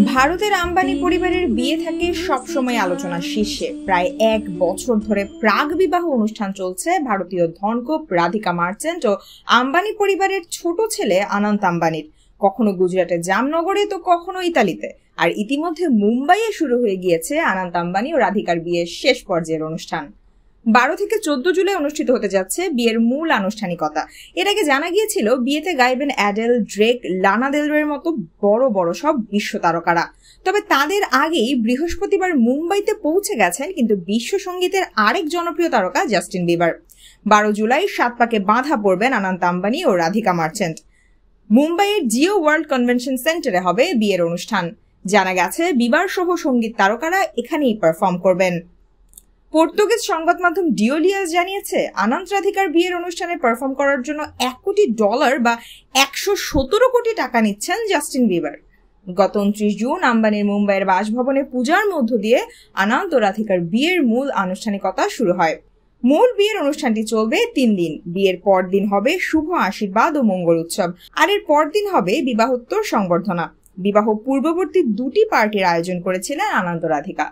ভারতের আম্বানি পরিবারের বিয়ে থাকে সবসময় আলোচনার শীর্ষে। প্রায় 1 বছর ধরে প্রাক বিবাহ অনুষ্ঠান চলছে ভারতীয় ধনকুব রাধিকা মার্চেন্ট ও আম্বানি পরিবারের ছোট ছেলে অনন্ত আম্বানির। কখনো গুজরাটের জামনগরে তো কখনো ইতালিতে। আর ইতিমধ্যে মুম্বাইয়ে শুরু হয়ে গিয়েছে অনন্ত আম্বানি ও রাধিকার বিয়ের শেষ পর্যায়ের অনুষ্ঠান। 12 থেকে 14 জুলাই অনুষ্ঠিত হতে যাচ্ছে বিয়ের মূল আনুষ্ঠানিকতা। এর আগে জানা গিয়েছিল বিয়েতে গাইবেন অ্যাডেল, ড্রেক, লানা দেল রের মতো বড় বড় সব বিশ্ব তারকারা। তবে তাদের আগেই বৃহস্পতিবার মুম্বাইতে পৌঁছে গেছেন কিন্তু বিশ্ব সঙ্গীতের আরেক জনপ্রিয় তারকা জাস্টিন বিবার। 12 জুলাই 7 পাকে বাঁধা পড়বেন অনন্ত আম্বানি ও রাধিকা মার্চেন্ট। মুম্বাইয়ের জিও ওয়ার্ল্ড কনভেনশন সেন্টারে হবে বিয়ের অনুষ্ঠান। জানা গেছে বিবার সহ সঙ্গীত তারকারা এখানেই পারফর্ম করবেন। পর্তুগিজ সংবাদ মাধ্যম ডিওলিয়াস জানিয়েছে অনন্ত রাধিকার বিয়ের অনুষ্ঠানে পারফর্ম করার জন্য $1 কোটি বা 117 কোটি টাকা নিচ্ছেন জাস্টিন বিবার। গত 29 জুন আম্বানির মুম্বাইয়ের বাসভবনে পূজার মধ্য দিয়ে অনন্ত রাধিকার বিয়ের মূল আনুষ্ঠানিকতা শুরু হয়। মূল বিয়ের অনুষ্ঠানটি চলবে 3 দিন। বিয়ের পরদিন হবে শুভ আশীর্বাদ ও মঙ্গল উৎসব, আর এর পরদিন হবে বিবাহোত্তর সংবর্ধনা। বিবাহ পূর্ববর্তী 2টি পার্টির আয়োজন করেছিলেন অনন্ত রাধিকা।